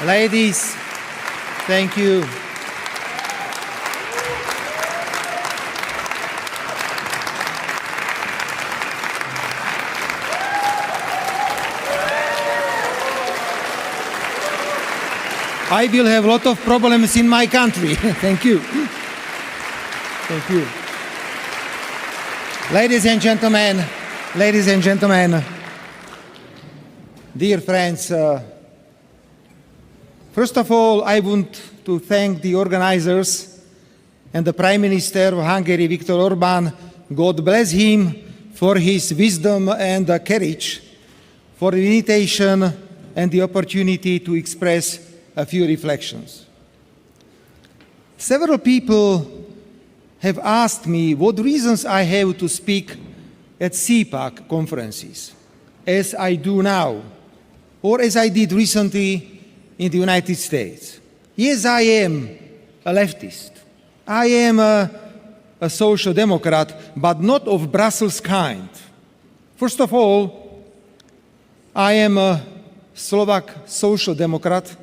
Ladies, thank you. I will have a lot of problems in my country. Thank you. Thank you. Ladies and gentlemen, dear friends, first of all, I want to thank the organizers and the Prime Minister of Hungary, Viktor Orbán. God bless him for his wisdom and courage, for the invitation and the opportunity to express a few reflections. Several people have asked me what reasons I have to speak at CPAC conferences, as I do now, or as I did recently in the United States. Yes, I am a leftist. I am a social democrat, but not of Brussels kind. First of all, I am a Slovak social democrat,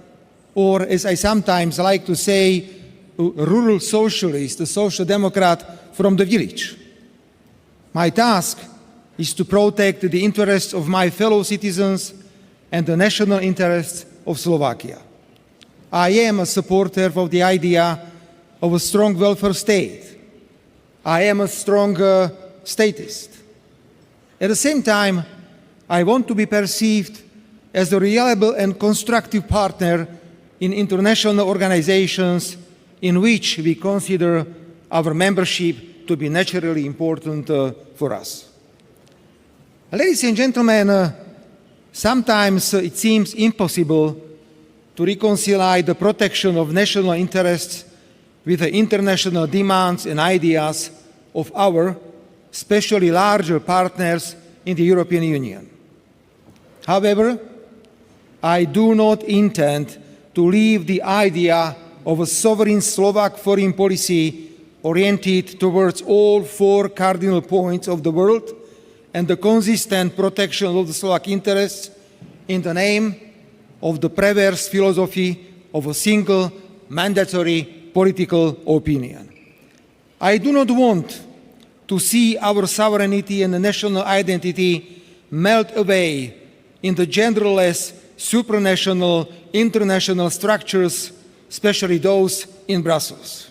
or as I sometimes like to say, a rural socialist, a social democrat from the village. My task is to protect the interests of my fellow citizens and the national interests of Slovakia. I am a supporter of the idea of a strong welfare state. I am a strong statist. At the same time, I want to be perceived as a reliable and constructive partner in international organizations in which we consider our membership to be naturally important for us. Ladies and gentlemen, sometimes it seems impossible to reconcile the protection of national interests with the international demands and ideas of our, especially larger partners in the European Union. However, I do not intend to leave the idea of a sovereign Slovak foreign policy oriented towards all four cardinal points of the world and the consistent protection of the Slovak interests in the name of the perverse philosophy of a single mandatory political opinion. I do not want to see our sovereignty and national identity melt away in the genderless supranational international structures, especially those in Brussels.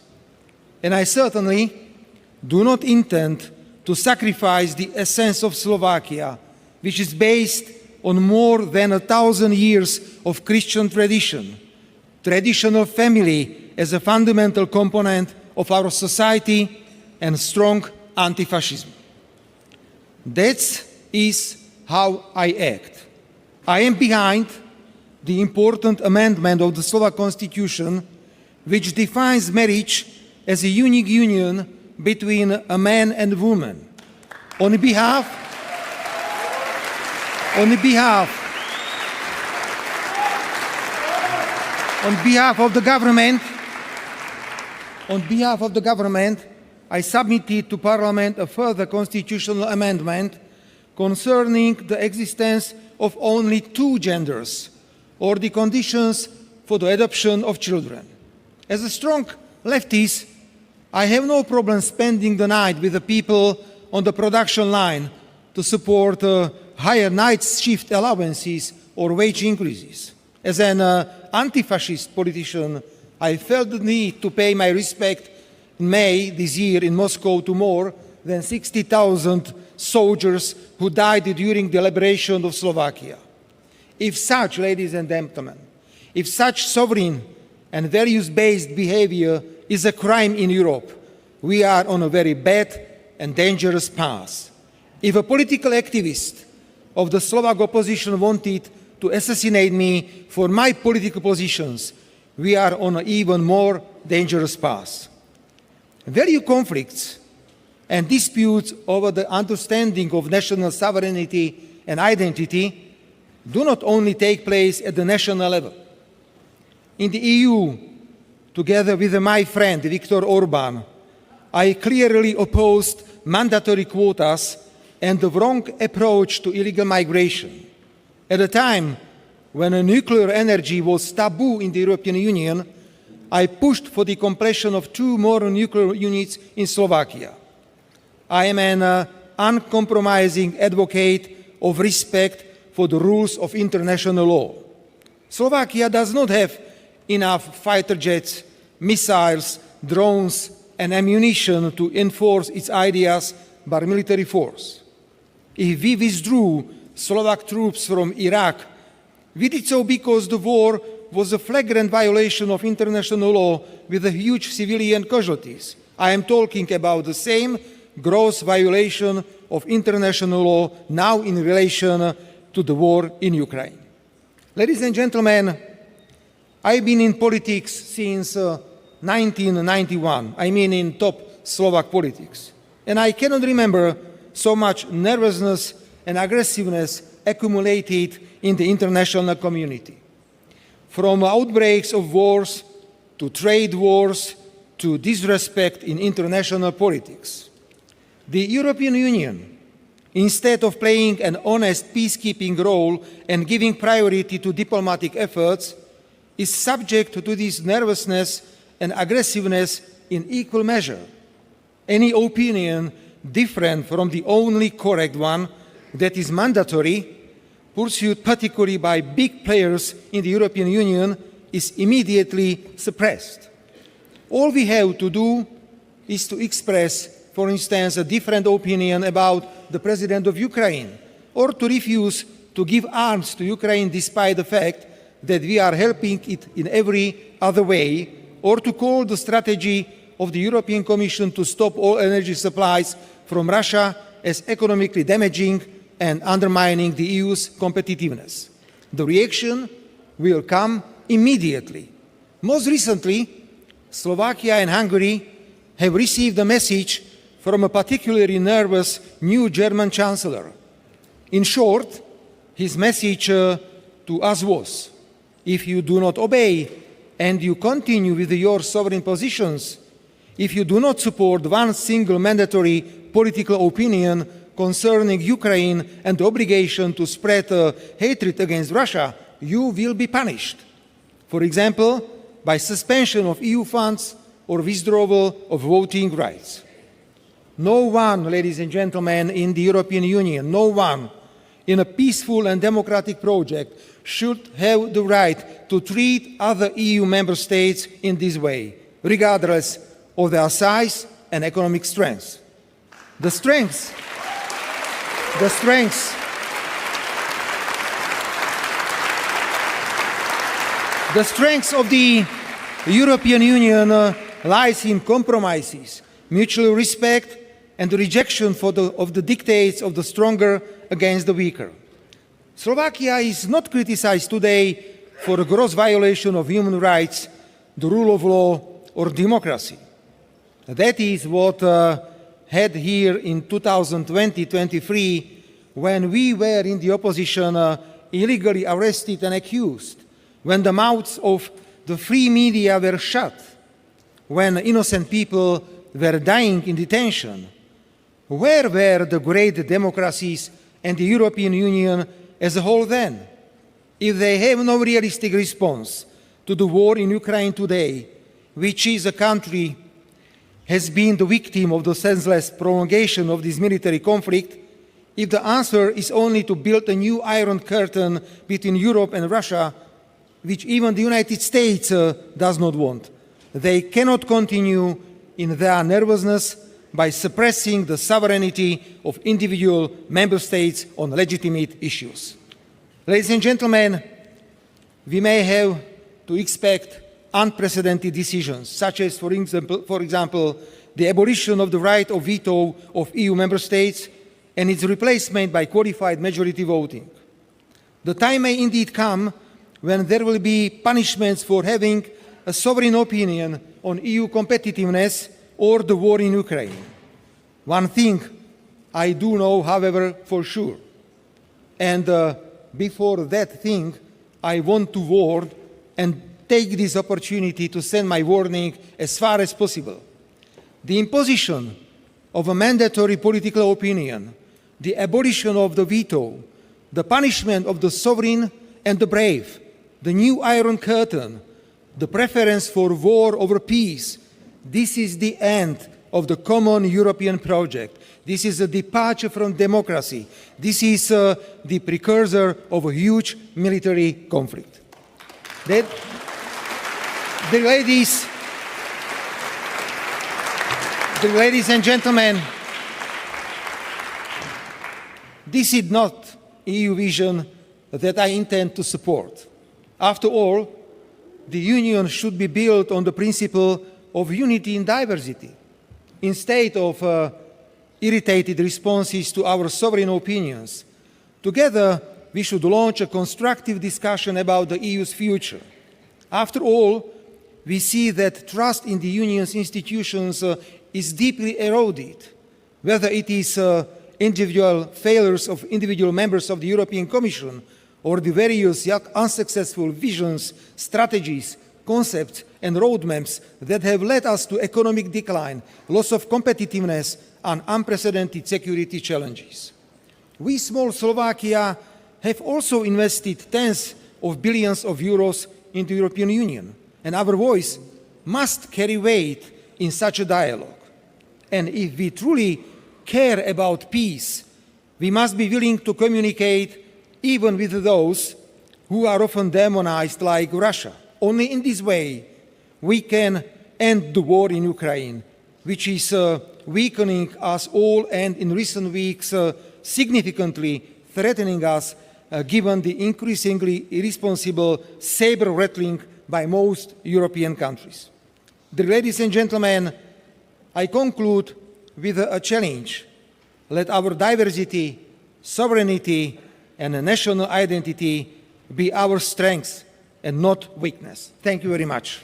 And I certainly do not intend to sacrifice the essence of Slovakia, which is based on more than 1,000 years of Christian tradition, traditional family as a fundamental component of our society, and strong anti-fascism. That is how I act. I am behind the important amendment of the Slovak Constitution, which defines marriage as a unique union between a man and a woman. On behalf of the government, I submitted to Parliament a further constitutional amendment concerning the existence of only two genders or the conditions for the adoption of children. As a strong leftist, I have no problem spending the night with the people on the production line to support higher night shift allowances or wage increases. As an anti-fascist politician, I felt the need to pay my respect in May this year in Moscow to more than 60,000 soldiers who died during the liberation of Slovakia. If such, ladies and gentlemen, if such sovereign and values-based behavior is a crime in Europe, we are on a very bad and dangerous path. If a political activist of the Slovak opposition wanted to assassinate me for my political positions, we are on an even more dangerous path. Value conflicts and disputes over the understanding of national sovereignty and identity do not only take place at the national level. In the EU, together with my friend Viktor Orbán, I clearly opposed mandatory quotas and the wrong approach to illegal migration. At the time, when nuclear energy was taboo in the European Union, I pushed for the completion of 2 more nuclear units in Slovakia. I am an uncompromising advocate of respect for the rules of international law. Slovakia does not have enough fighter jets, missiles, drones, and ammunition to enforce its ideas by military force. If we withdrew Slovak troops from Iraq, we did so because the war was a flagrant violation of international law with huge civilian casualties. I am talking about the same gross violation of international law now in relation to the war in Ukraine. Ladies and gentlemen, I've been in politics since 1991. I mean in top Slovak politics. And I cannot remember so much nervousness and aggressiveness accumulated in the international community. From outbreaks of wars to trade wars to disrespect in international politics. The European Union, instead of playing an honest peacekeeping role and giving priority to diplomatic efforts, is subject to this nervousness and aggressiveness in equal measure. Any opinion different from the only correct one that is mandatory, pursued particularly by big players in the European Union, is immediately suppressed. All we have to do is to express, for instance, a different opinion about the president of Ukraine, or to refuse to give arms to Ukraine despite the fact that we are helping it in every other way, or to call the strategy of the European Commission to stop all energy supplies from Russia as economically damaging and undermining the EU's competitiveness. The reaction will come immediately. Most recently, Slovakia and Hungary have received a message from a particularly nervous new German chancellor. In short, his message to us was, if you do not obey and you continue with your sovereign positions, if you do not support one single mandatory political opinion concerning Ukraine and the obligation to spread hatred against Russia, you will be punished. For example, by suspension of EU funds or withdrawal of voting rights. No one, ladies and gentlemen, in the European Union, no one in a peaceful and democratic project should have the right to treat other EU member states in this way, regardless of their size and economic strength. The strengths of the European Union lies in compromises, mutual respect, and the rejection of the dictates of the stronger against the weaker. Slovakia is not criticized today for a gross violation of human rights, the rule of law, or democracy. That is what had here in 2020-23, when we were in the opposition illegally arrested and accused, when the mouths of the free media were shut, when innocent people were dying in detention. Where were the great democracies and the European Union as a whole then? If they have no realistic response to the war in Ukraine today, which is a country has been the victim of the senseless prolongation of this military conflict, if the answer is only to build a new Iron Curtain between Europe and Russia, which even the United States does not want, they cannot continue in their nervousness by suppressing the sovereignty of individual member states on legitimate issues. Ladies and gentlemen, we may have to expect unprecedented decisions, such as, for example, the abolition of the right of veto of EU member states and its replacement by qualified majority voting. The time may indeed come when there will be punishments for having a sovereign opinion on EU competitiveness or the war in Ukraine. One thing I do know, however, for sure, and before that thing, I want to warn and take this opportunity to send my warning as far as possible. The imposition of a mandatory political opinion, the abolition of the veto, the punishment of the sovereign and the brave, the new Iron Curtain, the preference for war over peace. This is the end of the common European project. This is a departure from democracy. This is the precursor of a huge military conflict. The ladies and gentlemen, this is not EU vision that I intend to support. After all, the Union should be built on the principle of unity in diversity, instead of irritated responses to our sovereign opinions. Together, we should launch a constructive discussion about the EU's future. After all, we see that trust in the Union's institutions is deeply eroded, whether it is individual failures of individual members of the European Commission or the various yet unsuccessful visions, strategies, concepts and roadmaps that have led us to economic decline, loss of competitiveness and unprecedented security challenges. We, small Slovakia, have also invested tens of billions of euros into the European Union, and our voice must carry weight in such a dialogue. And if we truly care about peace, we must be willing to communicate even with those who are often demonized like Russia. Only in this way we can end the war in Ukraine, which is weakening us all and in recent weeks significantly threatening us given the increasingly irresponsible saber-rattling by most European countries. Ladies and gentlemen, I conclude with a challenge. Let our diversity, sovereignty, and national identity be our strength and not weakness. Thank you very much.